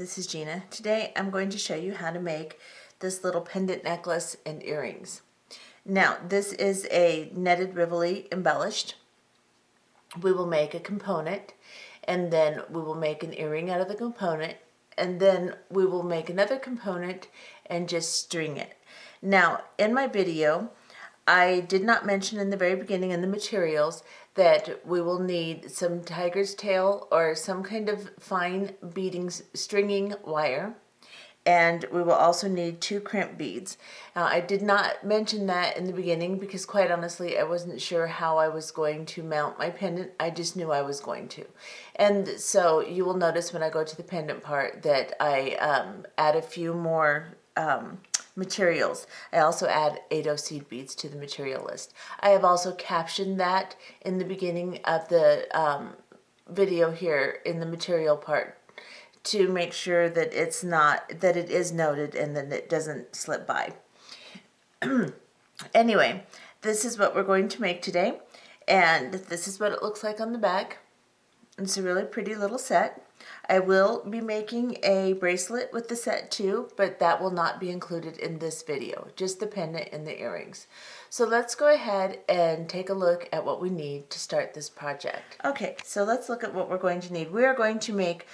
this is Gina. Today I'm going to show you how to make this little pendant necklace and earrings. Now this is a netted Rivoli embellished. We will make a component and then we will make an earring out of the component and then we will make another component and just string it. Now in my video I did not mention in the very beginning in the materials that we will need some tiger's tail or some kind of fine beading stringing wire, and we will also need 2 crimp beads. Now I did not mention that in the beginning because quite honestly I wasn't sure how I was going to mount my pendant. I just knew I was going to. And so you will notice when I go to the pendant part that I add a few more materials. I also add 8 seed beads to the material list. I have also captioned that in the beginning of the video here in the material part to make sure that it is noted and that it doesn't slip by. Anyway, this is what we're going to make today, and this is what it looks like on the back. It's a really pretty little set. I will be making a bracelet with the set too, but that will not be included in this video, just the pendant and the earrings. So let's go ahead and take a look at what we need to start this project. Okay, so let's look at what we're going to need. We are going to make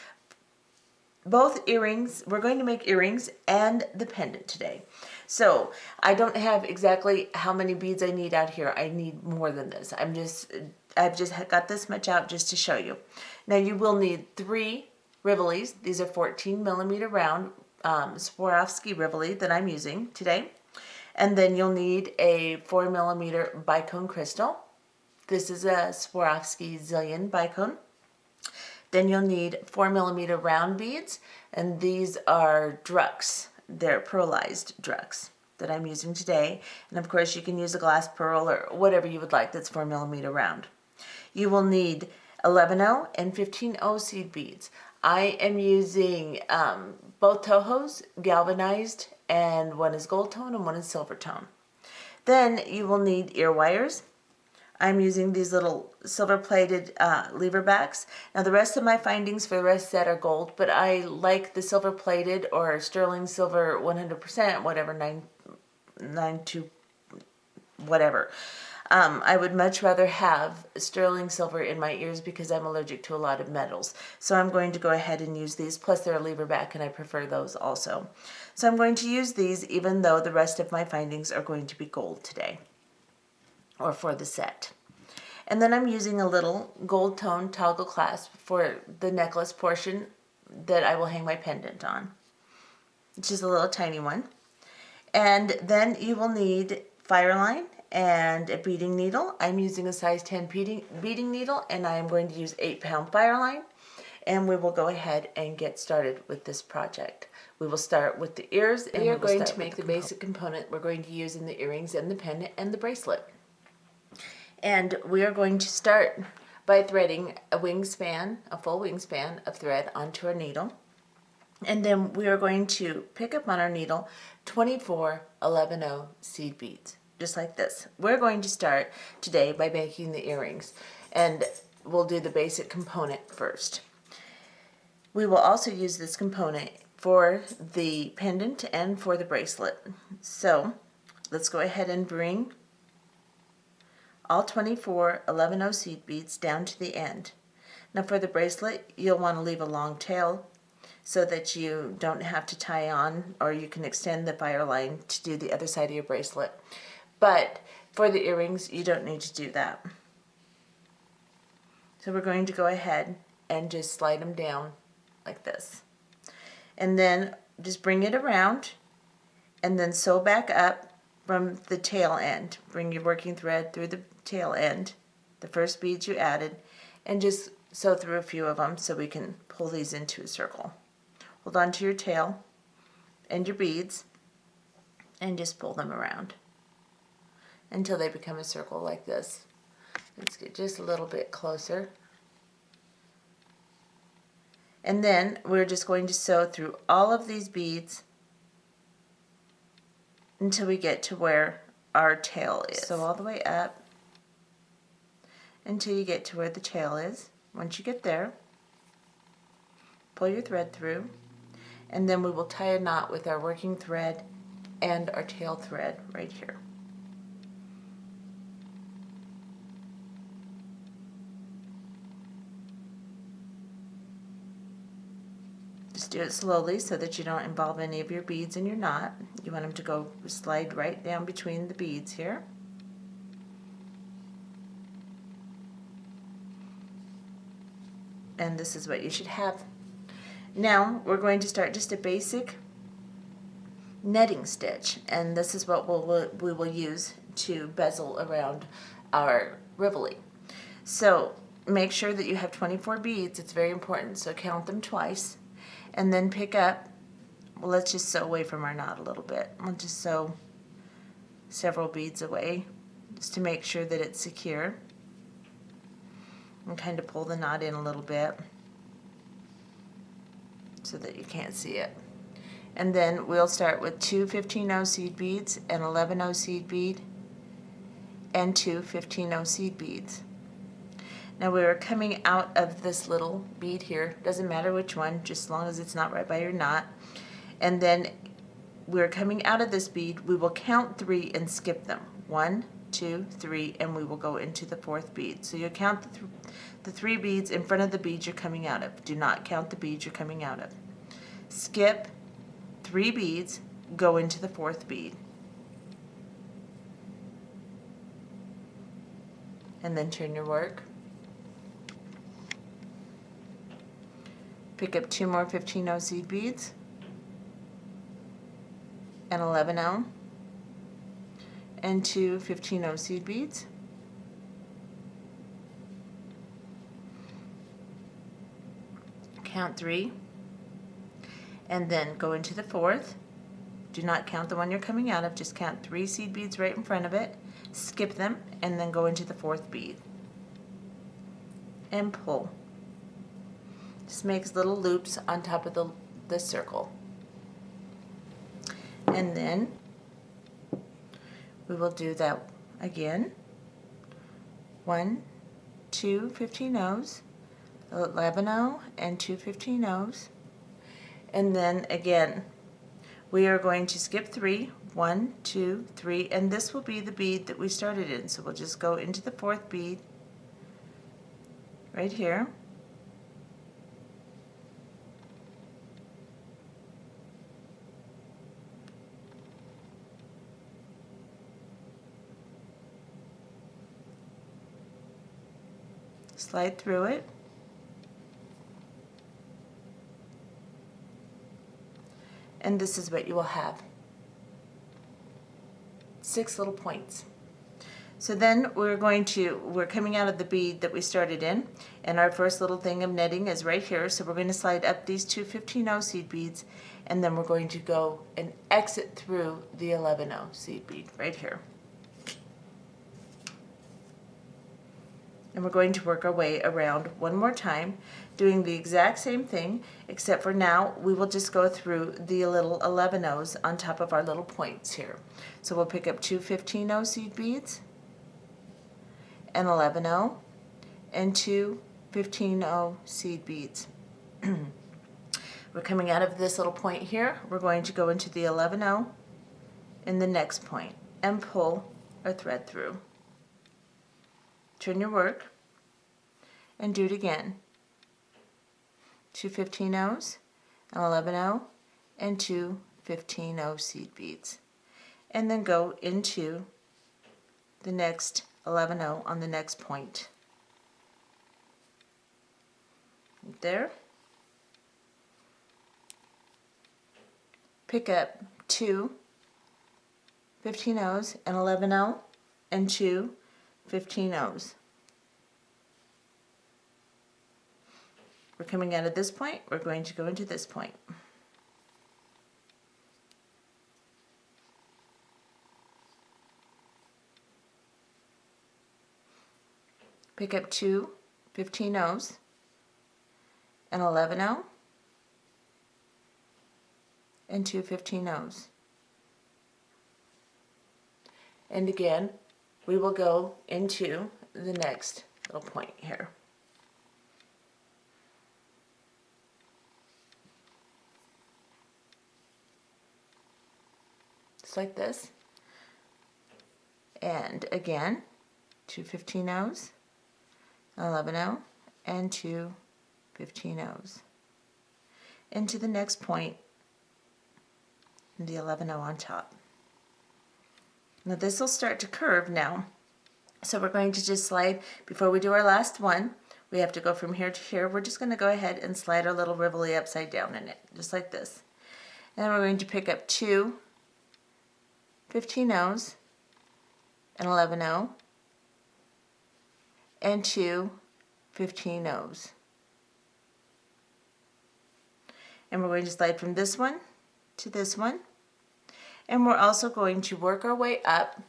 both earrings. We're going to make earrings and the pendant today. So I don't have exactly how many beads I need out here. I need more than this. I've just got this much out just to show you. Now you will need 3 Rivolis. These are 14 millimeter round Swarovski Rivoli that I'm using today. And then you'll need a 4 millimeter Bicone crystal. This is a Swarovski Zillion Bicone. Then you'll need 4 millimeter round beads, and these are Drux. They're pearlized Drux that I'm using today. And of course you can use a glass pearl or whatever you would like that's 4 millimeter round. You will need 11/0 and 15/0 seed beads. I am using both Tohos, galvanized, and one is gold tone and one is silver tone. Then you will need ear wires. I'm using these little silver plated lever backs. Now the rest of my findings for the rest set are gold, but I like the silver plated or sterling silver 100%, whatever, 992, whatever. I would much rather have sterling silver in my ears because I'm allergic to a lot of metals. So I'm going to go ahead and use these, plus they're a lever back and I prefer those also. So I'm going to use these even though the rest of my findings are going to be gold today, or for the set. And then I'm using a little gold tone toggle clasp for the necklace portion that I will hang my pendant on, which is a little tiny one. And then you will need Fireline and a beading needle. I'm using a size 10 beading needle, and I am going to use 8-pound Fireline. And we will go ahead and get started with this project. We will start with the ears, and we are going to make the basic component we're going to use in the earrings and the pendant and the bracelet. And we are going to start by threading a wingspan, a full wingspan of thread onto our needle. And then we are going to pick up on our needle 24 11/0 seed beads, just like this. We're going to start today by making the earrings, and we'll do the basic component first. We will also use this component for the pendant and for the bracelet. So let's go ahead and bring all 24 11/0 seed beads down to the end. Now for the bracelet, you'll want to leave a long tail so that you don't have to tie on, or you can extend the Fireline to do the other side of your bracelet. But for the earrings, you don't need to do that. So we're going to go ahead and just slide them down like this. And then just bring it around and then sew back up from the tail end. Bring your working thread through the tail end, the first beads you added, and just sew through a few of them so we can pull these into a circle. Hold on to your tail and your beads and just pull them around until they become a circle like this. Let's get just a little bit closer. And then we're just going to sew through all of these beads until we get to where our tail is. So all the way up until you get to where the tail is. Once you get there, pull your thread through. And then we will tie a knot with our working thread and our tail thread right here. Just do it slowly so that you don't involve any of your beads in your knot. You want them to go slide right down between the beads here. And this is what you should have. Now we're going to start just a basic netting stitch, and this is what we will use to bezel around our Rivoli. So make sure that you have 24 beads. It's very important, so count them twice. And then pick up, well, let's just sew away from our knot a little bit. We'll just sew several beads away just to make sure that it's secure. And kind of pull the knot in a little bit so that you can't see it. And then we'll start with 2 15-0 seed beads, an 11-0 seed bead, and 2 15-0 seed beads. Now we are coming out of this little bead here, doesn't matter which one, just as long as it's not right by your knot. And then we're coming out of this bead, we will count 3 and skip them. 1, 2, 3, and we will go into the 4th bead. So you count the 3 beads in front of the bead you're coming out of. Do not count the bead you're coming out of. Skip 3 beads, go into the 4th bead. And then turn your work. Pick up 2 more 15-0 seed beads, an 11-0, and 2 15-0 seed beads. Count 3, and then go into the 4th. Do not count the one you're coming out of, just count 3 seed beads right in front of it, skip them, and then go into the 4th bead. And pull. Just makes little loops on top of the circle. And then we will do that again. 1, 2 15-0s, 11-0, and 2 15-0s. And then again, we are going to skip 3, 1, 2, 3, and this will be the bead that we started in. So we'll just go into the 4th bead right here. Slide through it. And this is what you will have. 6 little points. So then we're coming out of the bead that we started in, and our first little thing of netting is right here. So we're going to slide up these 2 15-0 seed beads, and then we're going to go and exit through the 11-0 seed bead right here. And we're going to work our way around one more time, doing the exact same thing, except for now we will just go through the little 11-0s on top of our little points here. So we'll pick up 2 15-0 seed beads, an 11-0, and 2 15-0 seed beads. We're coming out of this little point here. We're going to go into the 11-0 in the next point and pull our thread through. Turn your work and do it again. 2 15-0s, an 11-0, and 2 15-0 seed beads. And then go into the next 11-0 on the next point. Right there. Pick up 2 15-0s, an 11-0, and 2 15-0s. We're coming out of this point, we're going to go into this point. Pick up 2 15-0s, an 11-0, and 2 15-0s. And again, we will go into the next little point here. just like this. And again, 2 15-0s, 11-0, and 2 15-0s. Into the next point, and the 11-0 on top. Now this will start to curve now. So we're going to just slide, before we do our last one, we have to go from here to here. We're just going to go ahead and slide our little Rivoli upside down in it, just like this. And then we're going to pick up 2 15-0s, an 11-0, and 2 15-0s. And we're going to slide from this one to this one. And we're also going to work our way up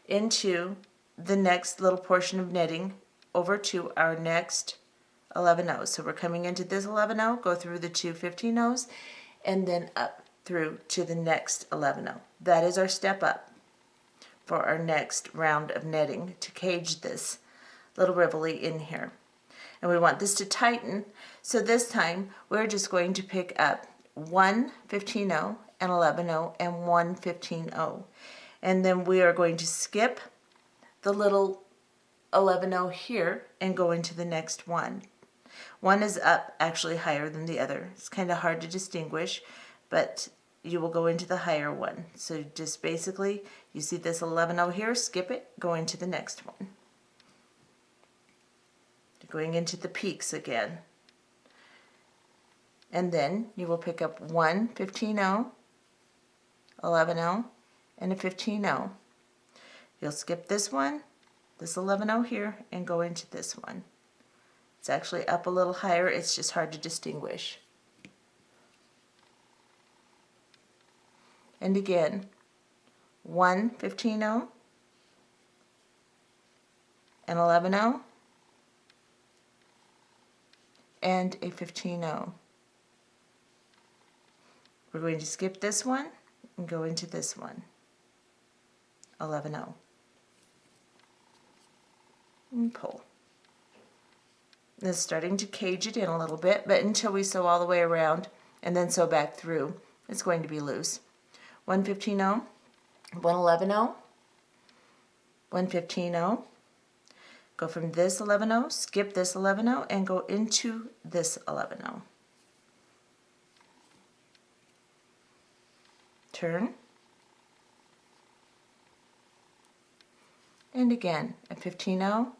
into the next little portion of knitting over to our next 11-0s. So we're coming into this 11-0, go through the 2 15-0s, and then up through to the next 11-0. That is our step up for our next round of knitting to cage this little Rivoli in here. And we want this to tighten, so this time we're just going to pick up 1 15-0, an 11-0, and 1 15-0. And then we are going to skip the little 11-0 here and go into the next one. One is up actually higher than the other. It's kind of hard to distinguish, but you will go into the higher one. So just basically, you see this 11-0 here, skip it, go into the next one. Going into the peaks again. And then you will pick up 1 15-0, 11-0, and a 15-0. You'll skip this one, this 11-0 here, and go into this one. It's actually up a little higher, it's just hard to distinguish. And again, 1 15-0, an 11-0, and a 15-0. We're going to skip this one and go into this one, 11-0. And pull. This is starting to cage it in a little bit, but until we sew all the way around and then sew back through, it's going to be loose. 1 15-0, 1 11-0, 1 15-0. Go from this 11-0, skip this 11-0, and go into this 11-0. Turn. And again, a 15-0,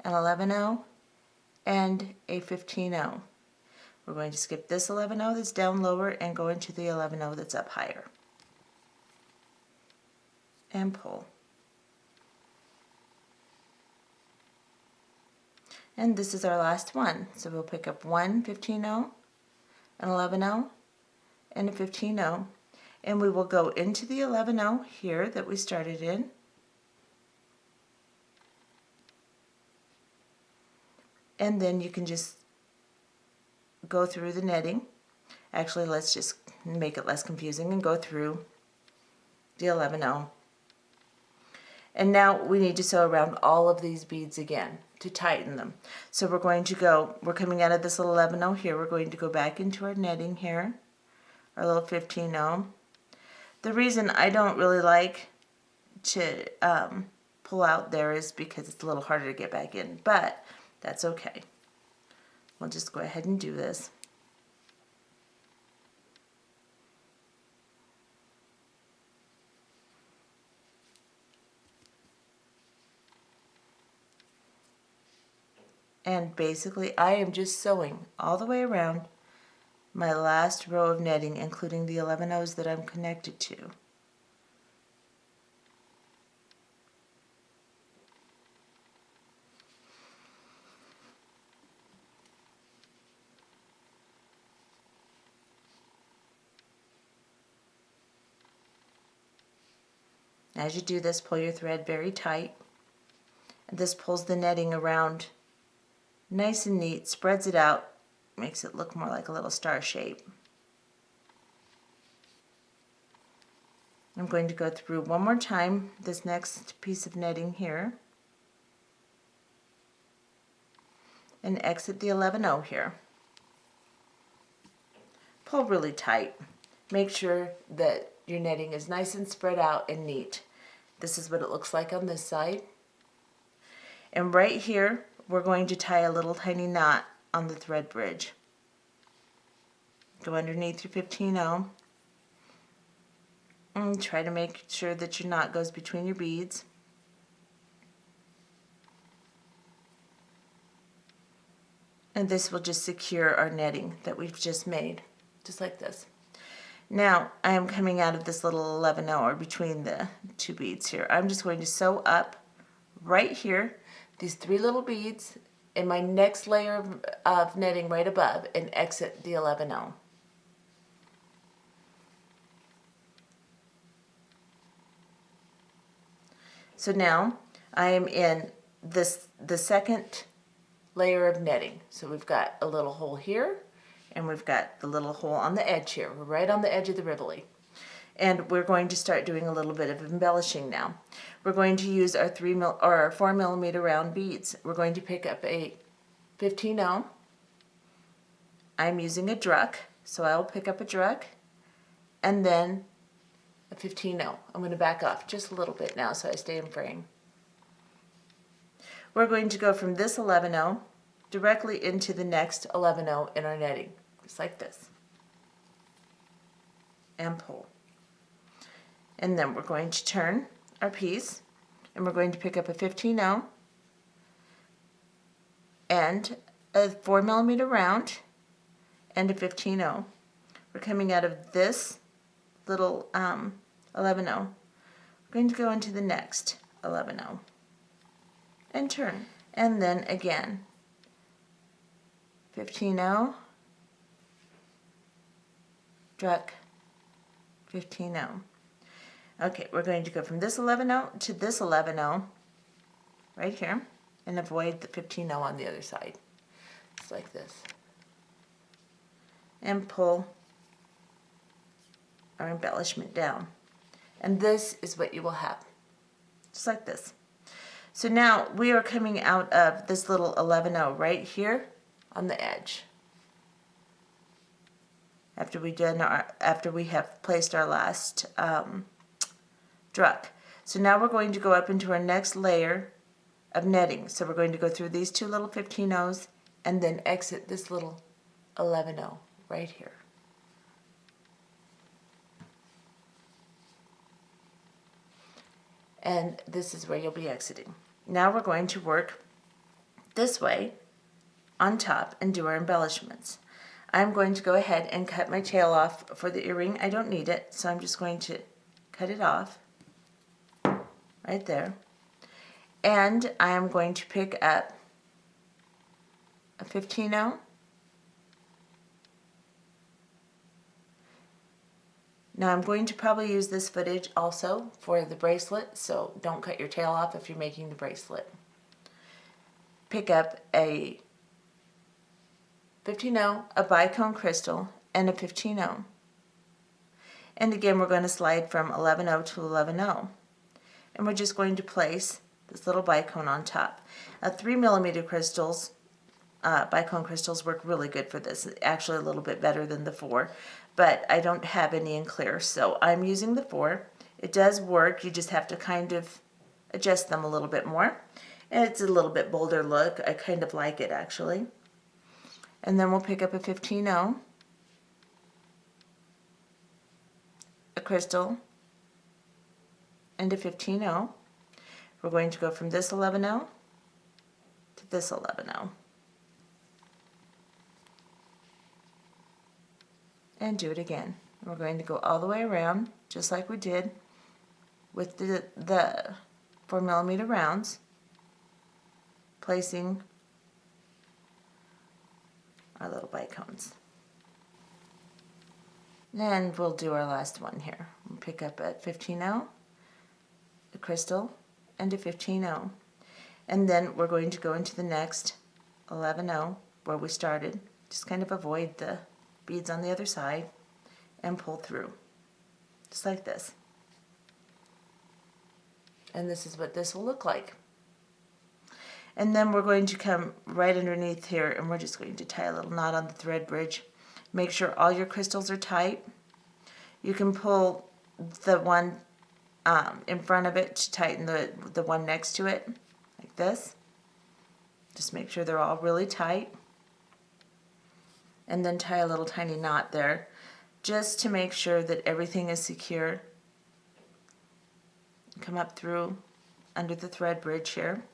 an 11-0, and a 15-0. We're going to skip this 11-0 that's down lower and go into the 11-0 that's up higher. And pull. And this is our last one. So we'll pick up 1 15-0, an 11-0, and a 15-0. And we will go into the 11-0 here that we started in. And then you can just go through the netting. Actually, let's just make it less confusing and go through the 11-0. And now we need to sew around all of these beads again to tighten them. So we're going to go, we're coming out of this little 11-0 here, we're going to go back into our netting here, our little 15-0. The reason I don't really like to pull out there is because it's a little harder to get back in, but that's okay. We'll just go ahead and do this. And basically I am just sewing all the way around my last row of netting, including the 11-0s that I'm connected to. As you do this, pull your thread very tight. And this pulls the netting around nice and neat, spreads it out, makes it look more like a little star shape. I'm going to go through one more time this next piece of netting here and exit the 11-0 here. Pull really tight. Make sure that your netting is nice and spread out and neat. This is what it looks like on this side. And right here, we're going to tie a little tiny knot on the thread bridge. Go underneath your 15-0 and try to make sure that your knot goes between your beads. And this will just secure our netting that we've just made, just like this. Now, I am coming out of this little 11-0, or between the two beads here. I'm just going to sew up right here these 3 little beads in my next layer of netting right above and exit the 11-0. So now I am in the second layer of netting. So we've got a little hole here, and we've got the little hole on the edge here. We're right on the edge of the Rivoli. And we're going to start doing a little bit of embellishing now. We're going to use our 4 millimeter round beads. We're going to pick up a 15-0. I'm using a druck, so I'll pick up a druck, and then a 15-0. I'm going to back off just a little bit now so I stay in frame. We're going to go from this 11-0 directly into the next 11-0 in our netting, just like this, and pull. And then we're going to turn our piece, and we're going to pick up a 15-0 and a 4 millimeter round and a 15-0. We're coming out of this little 11-0. We're going to go into the next 11-0 and turn. And then again, 15-0, druck, 15-0. Okay, we're going to go from this 11-0 to this 11-0 right here and avoid the 15-0 on the other side. Just like this. And pull our embellishment down. And this is what you will have. Just like this. So now we are coming out of this little 11-0 right here on the edge. After we have placed our last druck. So now we're going to go up into our next layer of netting. So we're going to go through these 2 little 15-0s and then exit this little 11-0 right here. And this is where you'll be exiting. Now we're going to work this way on top and do our embellishments. I'm going to go ahead and cut my tail off for the earring. I don't need it, so I'm just going to cut it off right there. And I am going to pick up a 15-0. Now I'm going to probably use this footage also for the bracelet, so don't cut your tail off if you're making the bracelet. Pick up a 15-0, a Bicone Crystal, and a 15-0. And again, we're going to slide from 11-0 to 11-0. And we're just going to place this little Bicone on top. 3 millimeter crystals, Bicone crystals work really good for this. Actually a little bit better than the 4. But I don't have any in clear, so I'm using the 4. It does work, you just have to kind of adjust them a little bit more. And it's a little bit bolder look. I kind of like it actually. And then we'll pick up a 15-0, a crystal, and a 15-0. We're going to go from this 11-0 to this 11-0. And do it again. We're going to go all the way around, just like we did with the 4 millimeter rounds, placing our little Bicones. And we'll do our last one here. We'll pick up a 15-0, a crystal, and a 15-0. And then we're going to go into the next 11-0 where we started. Just kind of avoid the beads on the other side and pull through. Just like this. And this is what this will look like. And then we're going to come right underneath here and we're just going to tie a little knot on the thread bridge. Make sure all your crystals are tight. You can pull the one in front of it to tighten the one next to it, like this. Just make sure they're all really tight. And then tie a little tiny knot there, just to make sure that everything is secure. Come up through under the thread bridge here.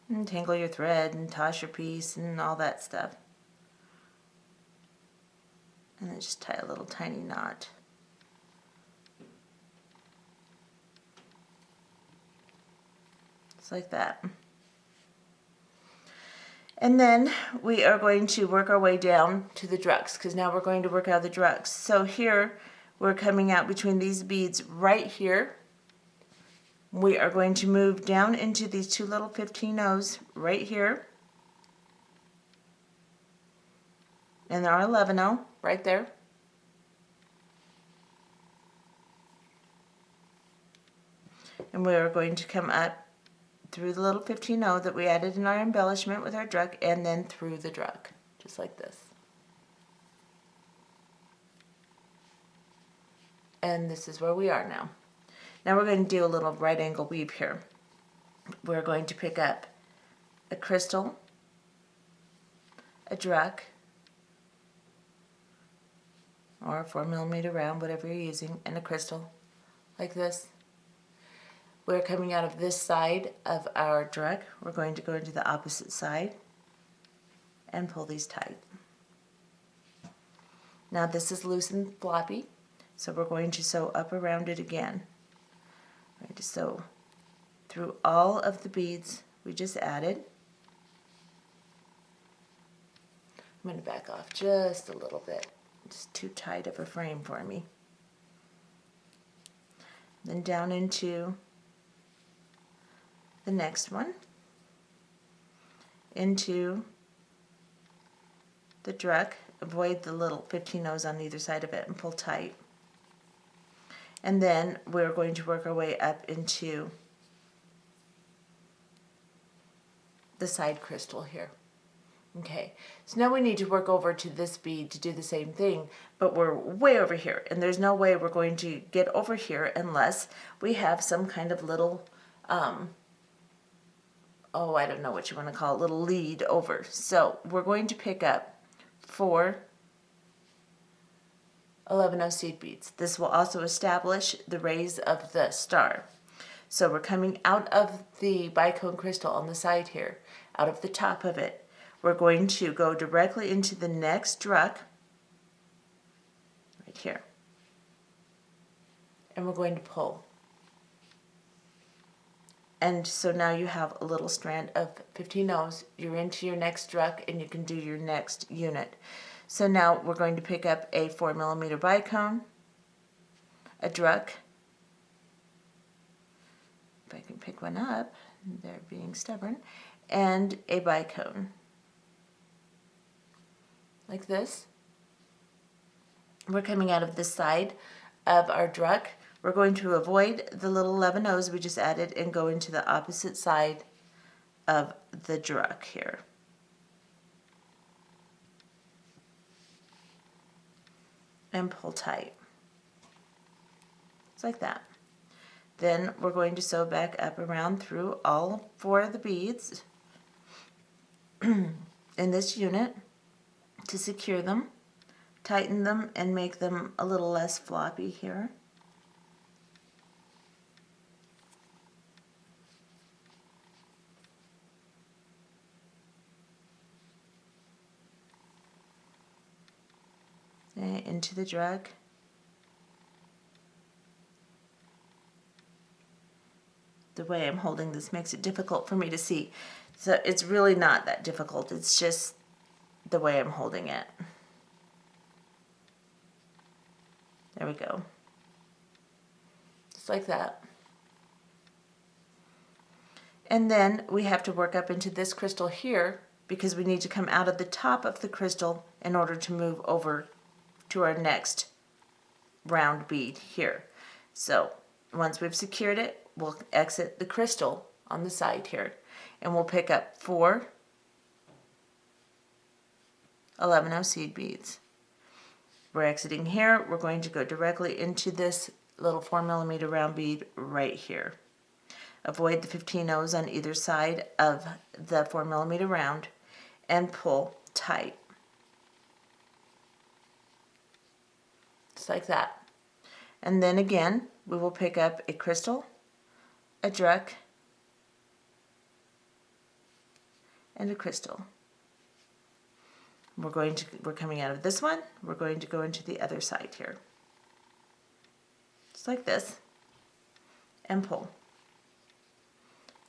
And tangle your thread and toss your piece and all that stuff. And then just tie a little tiny knot. Just like that. And then we are going to work our way down to the drugs, because now we're going to work out the drugs. So here we're coming out between these beads right here. We are going to move down into these two little 15-0s right here. And our 11-0 right there. And we are going to come up through the little 15-0 that we added in our embellishment with our drug, and then through the drug, just like this. And this is where we are now. Now we're going to do a little right angle weave here. We're going to pick up a crystal, a drug, or a 4mm round, whatever you're using, and a crystal, like this. We're coming out of this side of our drug. We're going to go into the opposite side and pull these tight. Now this is loose and floppy, so we're going to sew up around it again. We're going to sew through all of the beads we just added. I'm going to back off just a little bit. It's too tight of a frame for me. Then down into the next one, into the drug. Avoid the little 15-0s on either side of it and pull tight. And then we're going to work our way up into the side crystal here. Okay, so now we need to work over to this bead to do the same thing, but we're way over here, and there's no way we're going to get over here unless we have some kind of little, oh, I don't know what you want to call it, little lead over. So we're going to pick up 4 11-0 seed beads. This will also establish the rays of the star. So we're coming out of the Bicone crystal on the side here, out of the top of it. We're going to go directly into the next drug, right here. And we're going to pull. And so now you have a little strand of 15-0s. You're into your next drug and you can do your next unit. So now we're going to pick up a 4mm bicone, a drug. If I can pick one up, they're being stubborn, and a bicone. Like this. We're coming out of this side of our drug. We're going to avoid the little 11-0s we just added and go into the opposite side of the drug here. And pull tight. It's like that. Then we're going to sew back up around through all 4 of the beads in this unit to secure them, tighten them, and make them a little less floppy here. Into the drug. The way I'm holding this makes it difficult for me to see. So it's really not that difficult. It's just the way I'm holding it. There we go. Just like that. And then we have to work up into this crystal here because we need to come out of the top of the crystal in order to move over to our next round bead here. So once we've secured it, we'll exit the crystal on the side here and we'll pick up 4 11-0 seed beads. we're exiting here. We're going to go directly into this little 4mm round bead right here. Avoid the 15 O's on either side of the 4mm round and pull tight. Just like that. And then again, we will pick up a crystal, a druck, and a crystal. We're coming out of this one. We're going to go into the other side here. Just like this. And pull.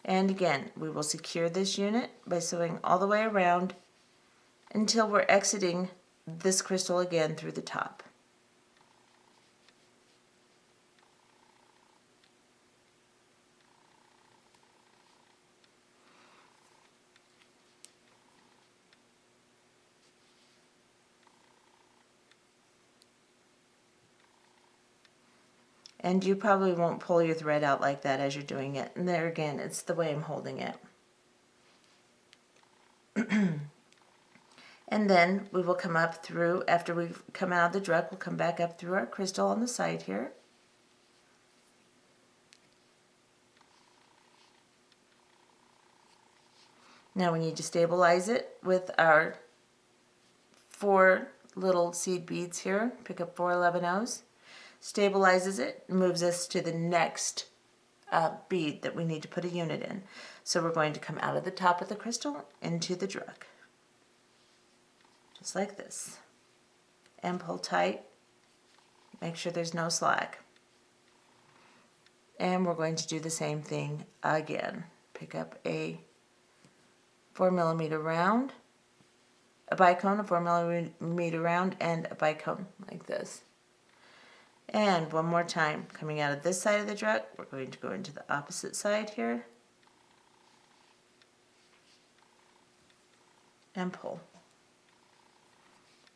And again, we will secure this unit by sewing all the way around until we're exiting this crystal again through the top. And you probably won't pull your thread out like that as you're doing it. And there again, it's the way I'm holding it. And then we will come up through, after we've come out of the druck, we'll come back up through our crystal on the side here. Now we need to stabilize it with our 4 little seed beads here. Pick up 4 11-O's. Stabilizes it, moves us to the next bead that we need to put a unit in. So we're going to come out of the top of the crystal into the druck. Just like this. And pull tight. Make sure there's no slack. And we're going to do the same thing again. Pick up a 4mm round, a bicone, a 4mm round, and a bicone like this. And one more time, coming out of this side of the druck, we're going to go into the opposite side here and pull.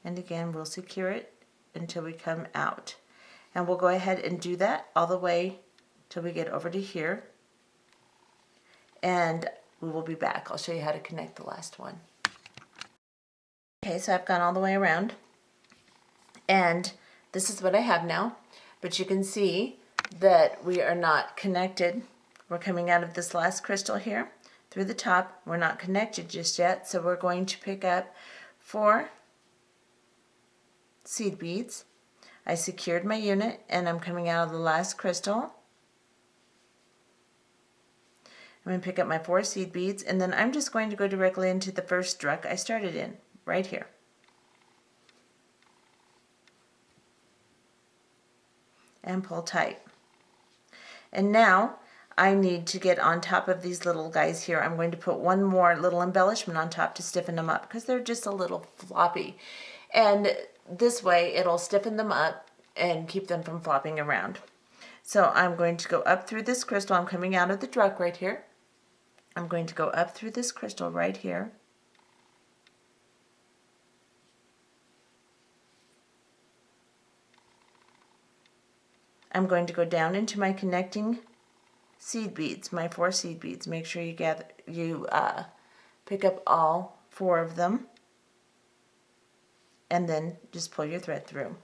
And again, we'll secure it until we come out. And we'll go ahead and do that all the way till we get over to here. And we will be back. I'll show you how to connect the last one. Okay, so I've gone all the way around. And this is what I have now. But you can see that we are not connected. We're coming out of this last crystal here through the top. We're not connected just yet, so we're going to pick up 4 seed beads. I secured my unit and I'm coming out of the last crystal. I'm going to pick up my 4 seed beads and then I'm just going to go directly into the first druck I started in, right here. And pull tight. And now I need to get on top of these little guys here. I'm going to put one more little embellishment on top to stiffen them up because they're just a little floppy. And this way it'll stiffen them up and keep them from flopping around. So I'm going to go up through this crystal. I'm coming out of the druck right here. I'm going to go up through this crystal right here. I'm going to go down into my connecting seed beads, my 4 seed beads. Make sure you pick up all 4 of them, and then just pull your thread through.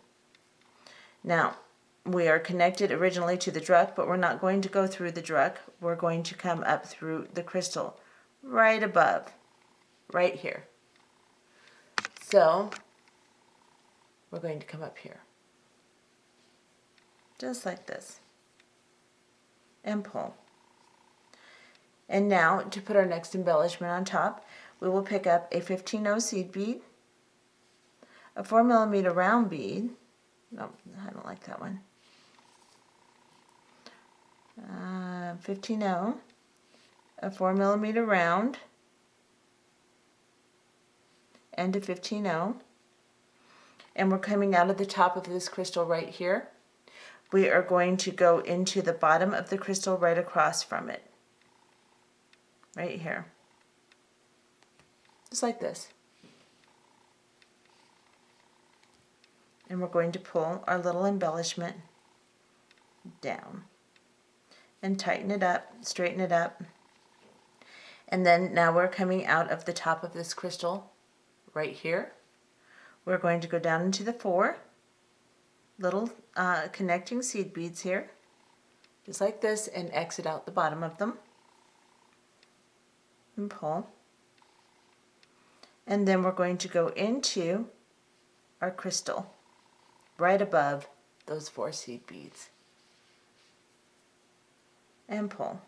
Now, we are connected originally to the druck, but we're not going to go through the druck. We're going to come up through the crystal right above, right here. So, we're going to come up here. Just like this, and pull. And now to put our next embellishment on top, we will pick up a 15-0 seed bead, a 4mm round bead. No, I don't like that one. 15-0, a 4mm round, and a 15-0. And we're coming out of the top of this crystal right here. We are going to go into the bottom of the crystal right across from it. Right here. Just like this. And we're going to pull our little embellishment down. And tighten it up, straighten it up. And then now we're coming out of the top of this crystal right here. We're going to go down into the 4. little connecting seed beads here, just like this, and exit out the bottom of them and pull. And then we're going to go into our crystal right above those 4 seed beads and pull.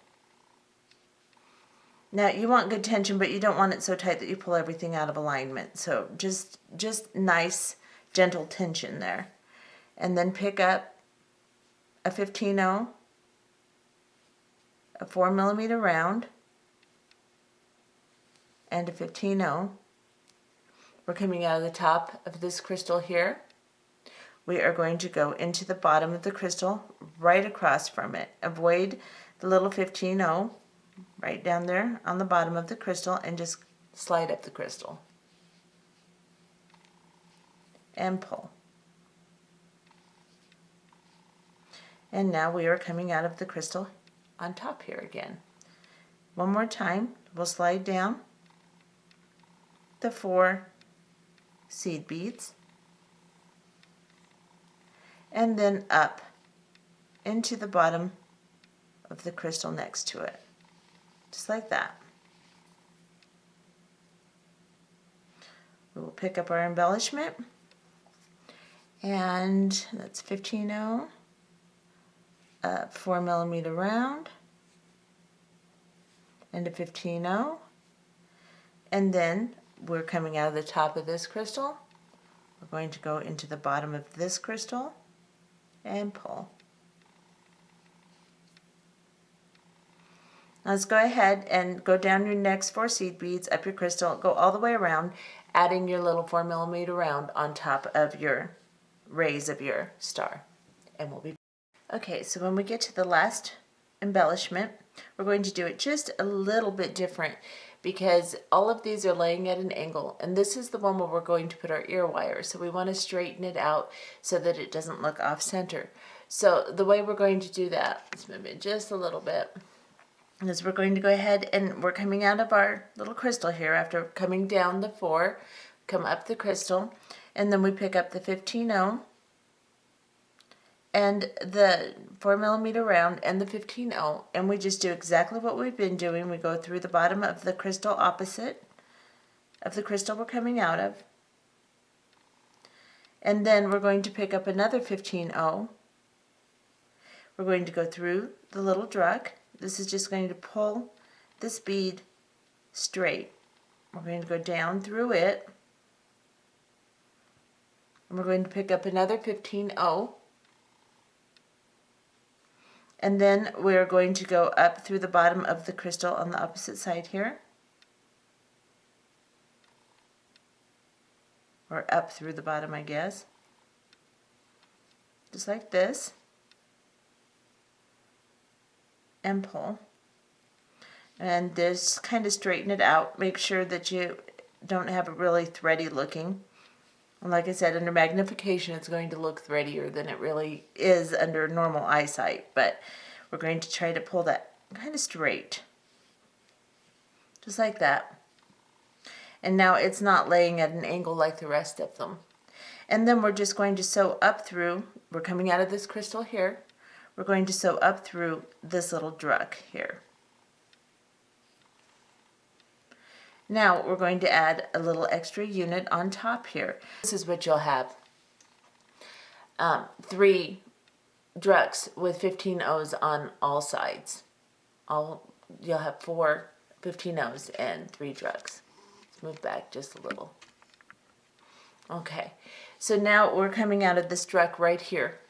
Now you want good tension, but you don't want it so tight that you pull everything out of alignment. So just nice, gentle tension there. And then pick up a 15-0, a 4mm round, and a 15-0. We're coming out of the top of this crystal here. We are going to go into the bottom of the crystal, right across from it. Avoid the little 15-0 right down there on the bottom of the crystal, and just slide up the crystal and pull. And now we are coming out of the crystal on top here again. One more time, we'll slide down the 4 seed beads and then up into the bottom of the crystal next to it, just like that. We will pick up our embellishment, and that's 15-0, a 4mm round, and a 15-0, and then we're coming out of the top of this crystal. We're going to go into the bottom of this crystal and pull. Now let's go ahead and go down your next 4 seed beads, up your crystal, go all the way around, adding your little 4mm round on top of your rays of your star. And we'll be okay. So when we get to the last embellishment, we're going to do it just a little bit different, because all of these are laying at an angle, and this is the one where we're going to put our ear wire. So we want to straighten it out so that it doesn't look off center. So the way we're going to do that, let's move it just a little bit, is we're going to go ahead and we're coming out of our little crystal here after coming down the 4, come up the crystal, and then we pick up the 15-0 and the 4mm round and the 15-0, and we just do exactly what we've been doing. We go through the bottom of the crystal opposite of the crystal we're coming out of, and then we're going to pick up another 15-0. We're going to go through the little druck. This is just going to pull this bead straight. We're going to go down through it, and we're going to pick up another 15-0. And then we're going to go up through the bottom of the crystal on the opposite side here, or up through the bottom, I guess, just like this, and pull. And just kind of straighten it out. Make sure that you don't have it really thready looking. And like I said, under magnification, it's going to look threadier than it really is under normal eyesight. But we're going to try to pull that kind of straight, just like that. And now it's not laying at an angle like the rest of them. And then we're just going to sew up through, we're coming out of this crystal here, we're going to sew up through this little druck here. Now we're going to add a little extra unit on top here. This is what you'll have. 3 drucks with 15-0s on all sides. You'll have 4 15-0s and 3 drucks. Let's move back just a little. Okay, so now we're coming out of this druck right here.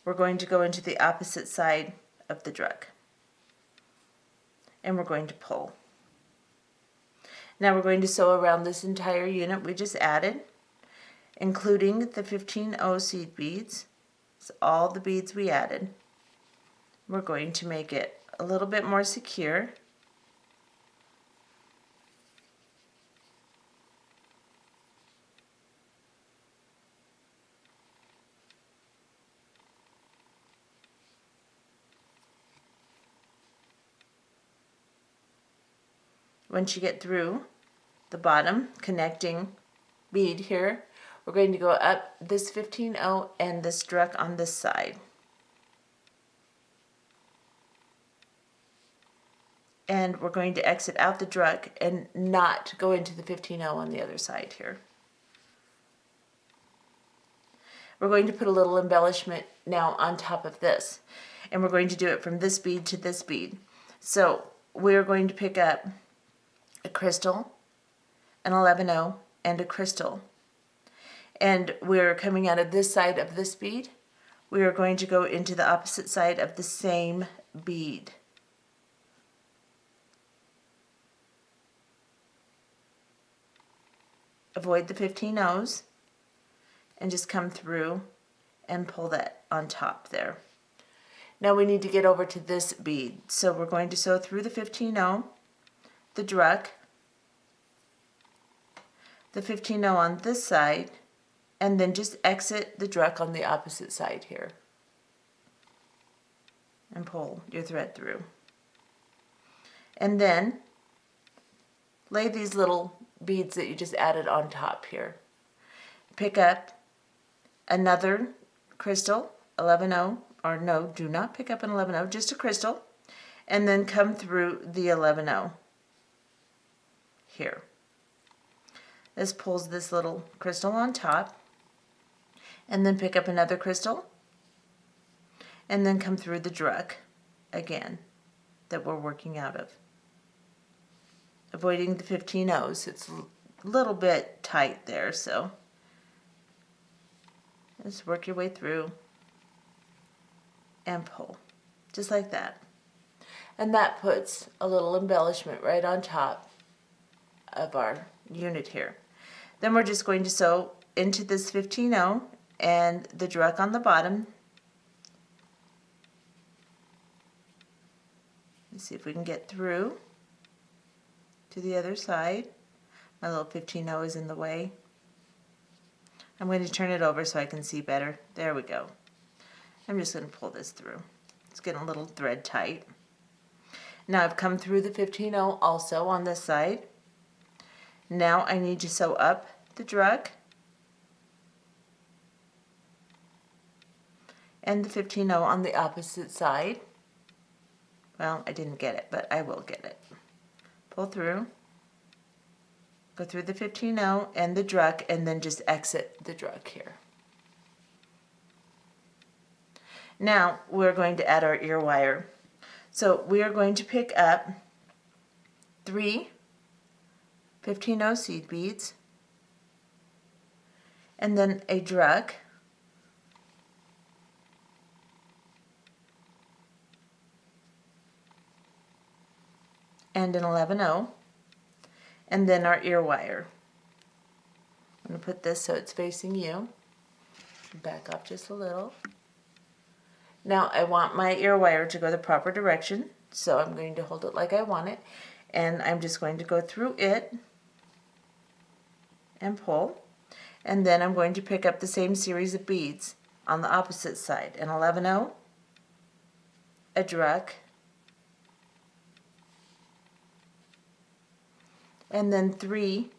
We're going to go into the opposite side of the druck, and we're going to pull. Now we're going to sew around this entire unit we just added, including the 15-0 seed beads. It's all the beads we added. We're going to make it a little bit more secure. Once you get through the bottom connecting bead here, we're going to go up this 15-0 and this direct on this side. And we're going to exit out the drug and not go into the 15-0 on the other side here. We're going to put a little embellishment now on top of this. And we're going to do it from this bead to this bead. So we're going to pick up a crystal, an 11-0, and a crystal. And we're coming out of this side of this bead. We are going to go into the opposite side of the same bead. Avoid the 15-0s and just come through and pull that on top there. Now we need to get over to this bead. So we're going to sew through the 15-0, the druck, the 15-0 on this side, and then just exit the druck on the opposite side here. And pull your thread through. And then lay these little beads that you just added on top here. Pick up another crystal, 11-0, or no, do not pick up an 11-0, just a crystal, and then come through the 11-0 here. This pulls this little crystal on top, and then pick up another crystal, and then come through the druck again that we're working out of. Avoiding the 15-0s. It's a little bit tight there, so just work your way through and pull, just like that. And that puts a little embellishment right on top of our unit here. Then we're just going to sew into this 15-0 and the druck on the bottom. Let's see if we can get through to the other side. My little 15-0 is in the way. I'm going to turn it over so I can see better. There we go. I'm just going to pull this through. It's getting a little thread tight. Now I've come through the 15-0 also on this side. Now I need to sew up the druck and the 15-0 on the opposite side. Well, I didn't get it, but I will get it. Pull through, go through the 15-0 and the druck, and then just exit the druck here. Now we're going to add our ear wire. So we are going to pick up 3 15-0 seed beads, and then a druck, and an 11-0, and then our ear wire. I'm going to put this so it's facing you. Back up just a little. Now I want my ear wire to go the proper direction, so I'm going to hold it like I want it, and I'm just going to go through it and pull, and then I'm going to pick up the same series of beads on the opposite side, an 11-0, a druck, and then 3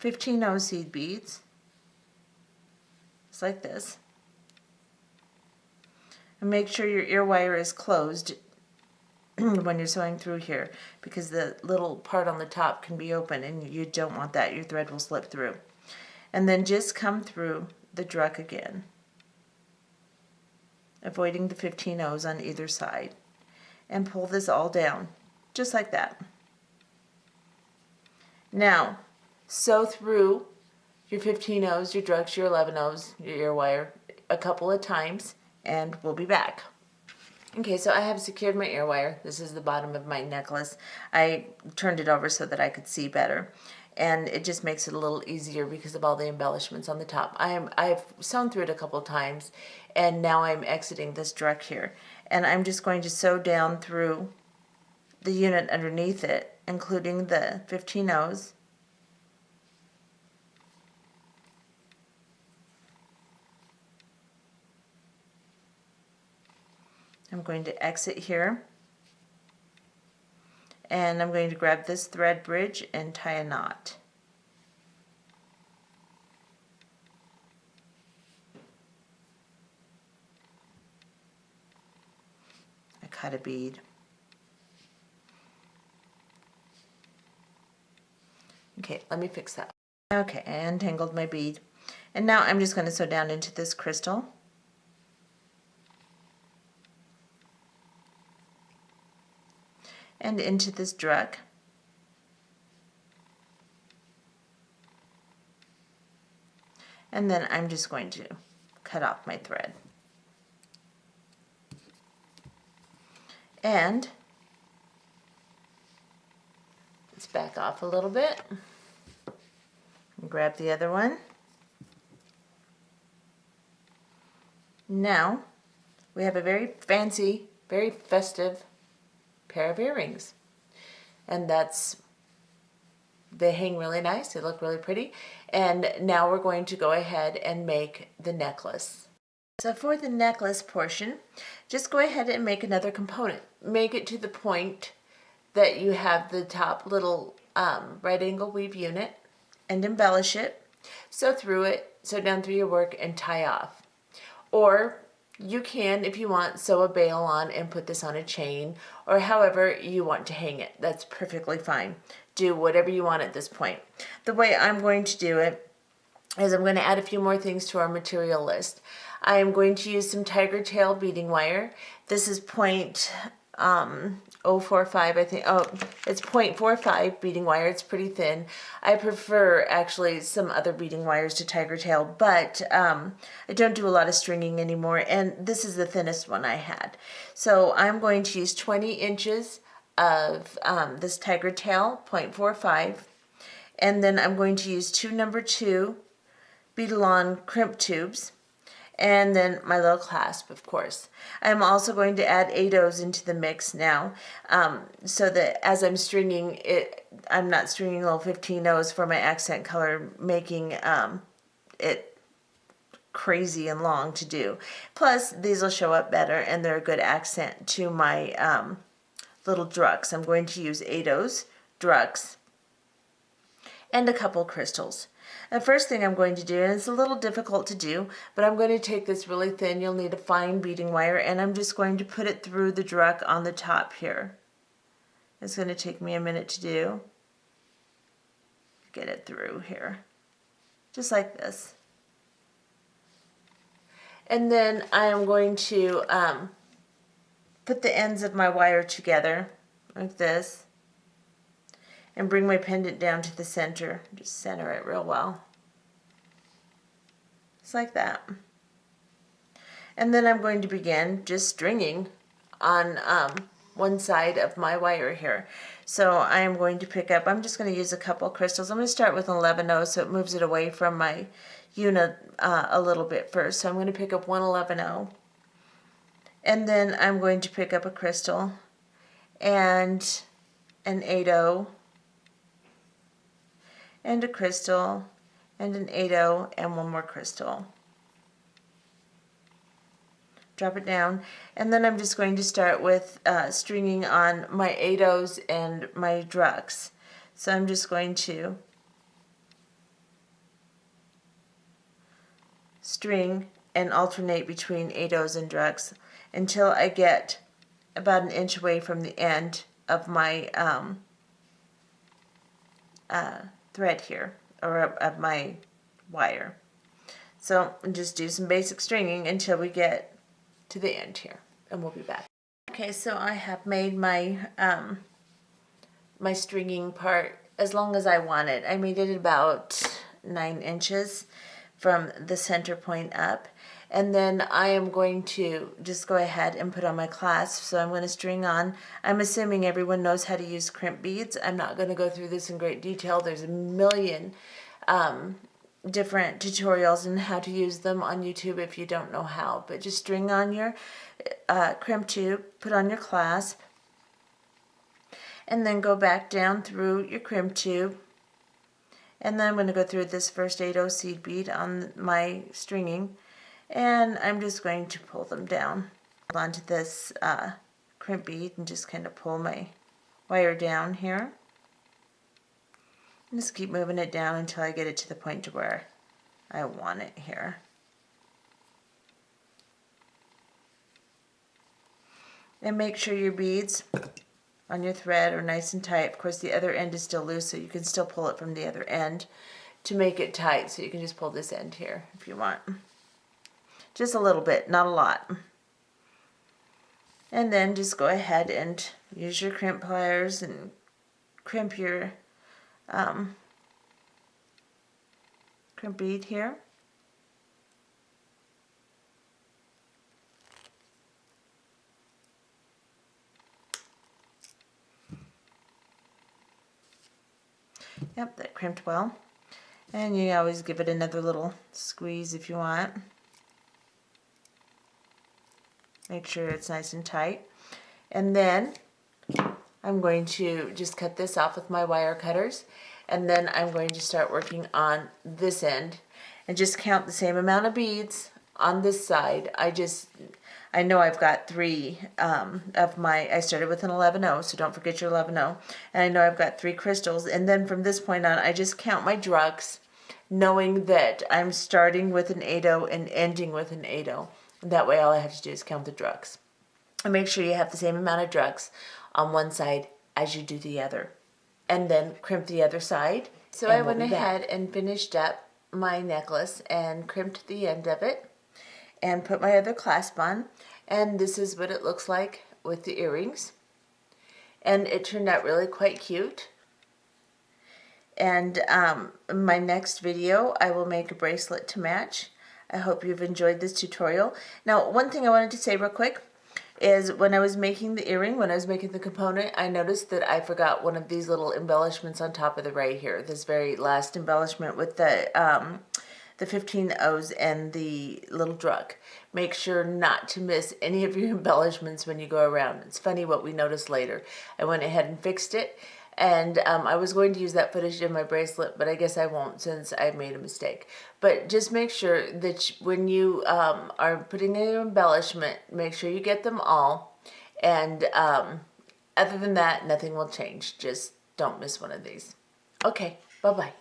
15-0 seed beads, just like this. And make sure your ear wire is closed when you're sewing through here, because the little part on the top can be open and you don't want that. Your thread will slip through. And then just come through the druck again, avoiding the 15-0s on either side, and pull this all down, just like that. Now, sew through your 15-0s, your drucks, your 11-0s, your ear wire a couple of times, and we'll be back. Okay, so I have secured my ear wire. This is the bottom of my necklace. I turned it over so that I could see better, and it just makes it a little easier because of all the embellishments on the top. I've sewn through it a couple times, and now I'm exiting this druck here, and I'm just going to sew down through the unit underneath it, including the 15-0s. I'm going to exit here, and I'm going to grab this thread bridge and tie a knot. cut a bead. Okay, let me fix that. Okay, I untangled my bead. And now I'm just going to sew down into this crystal. And into this drug. And then I'm just going to cut off my thread. And let's back off a little bit. And grab the other one. Now we have a very fancy, very festive pair of earrings. And they hang really nice, they look really pretty. And now we're going to go ahead and make the necklace. So for the necklace portion, just go ahead and make another component. Make it to the point that you have the top little right angle weave unit and embellish it. Sew through it, sew down through your work and tie off. Or you can, if you want, sew a bail on and put this on a chain, or however you want to hang it. That's perfectly fine. Do whatever you want at this point. The way I'm going to do it is I'm going to add a few more things to our material list. I am going to use some tiger tail beading wire. This is 0.045, I think. Oh, it's 0.45 beading wire. It's pretty thin. I prefer actually some other beading wires to tiger tail, but I don't do a lot of stringing anymore, and this is the thinnest one I had. So I'm going to use 20 inches of this tiger tail, 0.45, and then I'm going to use two number 2 bead-along crimp tubes, and then my little clasp, of course. I'm also going to add 8/0s into the mix now, so that as I'm stringing it, I'm not stringing little 15/0s for my accent color, making it crazy and long to do. Plus, these will show up better, and they're a good accent to my little drucks. I'm going to use 8/0s, drucks, and a couple crystals. The first thing I'm going to do, and it's a little difficult to do, but I'm going to take this really thin, you'll need a fine beading wire, and I'm just going to put it through the druck on the top here. It's going to take me a minute to do. Get it through here. Just like this. And then I am going to put the ends of my wire together like this. And bring my pendant down to the center. Just center it real well. Just like that. And then I'm going to begin just stringing on one side of my wire here. So I am going to pick up, I'm just going to use a couple crystals. I'm going to start with 11/0 so it moves it away from my unit a little bit first. So I'm going to pick up one 11/0. And then I'm going to pick up a crystal and an 8/0. And a crystal, and an 8/0, and one more crystal. Drop it down, and then I'm just going to start with stringing on my 8/0s and my drucks. So I'm just going to string and alternate between 8/0s and drucks until I get about an inch away from the end of my thread here, or of my wire. So just do some basic stringing until we get to the end here, and we'll be back. Okay, so I have made my my stringing part as long as I want it. I made it about 9 inches from the center point up, and then I am going to just go ahead and put on my clasp. So I'm going to string on. I'm assuming everyone knows how to use crimp beads. I'm not going to go through this in great detail. There's a million different tutorials on how to use them on YouTube if you don't know how. But just string on your crimp tube, put on your clasp, and then go back down through your crimp tube. And then I'm going to go through this first 8/0 seed bead on my stringing, and I'm just going to pull them down onto this crimp bead and just kind of pull my wire down here. And just keep moving it down until I get it to the point to where I want it here. And make sure your beads on your thread are nice and tight. Of course, the other end is still loose, so you can still pull it from the other end to make it tight. So you can just pull this end here if you want. Just a little bit, not a lot. And then just go ahead and use your crimp pliers and crimp your crimp bead here. Yep, that crimped well. And you always give it another little squeeze if you want. Make sure it's nice and tight. And then I'm going to just cut this off with my wire cutters. And then I'm going to start working on this end and just count the same amount of beads on this side. I know I've got 3 I started with an 11-0, so don't forget your 11-0. And I know I've got 3 crystals. And then from this point on, I just count my drugs, knowing that I'm starting with an 8-0 and ending with an 8-0. That way all I have to do is count the drugs. And make sure you have the same amount of drugs on one side as you do the other. And then crimp the other side. So I went ahead and finished up my necklace and crimped the end of it and put my other clasp on. And this is what it looks like with the earrings. And it turned out really quite cute. And in my next video, I will make a bracelet to match. I hope you've enjoyed this tutorial. Now, one thing I wanted to say real quick is when I was making the earring, when I was making the component, I noticed that I forgot one of these little embellishments on top of the right here. This very last embellishment with the 15 O's and the little drug. Make sure not to miss any of your embellishments when you go around. It's funny what we noticed later. I went ahead and fixed it. And I was going to use that footage in my bracelet, but I guess I won't since I made a mistake. But just make sure that when you are putting in your embellishment, make sure you get them all. And other than that, nothing will change. Just don't miss one of these. Okay, bye-bye.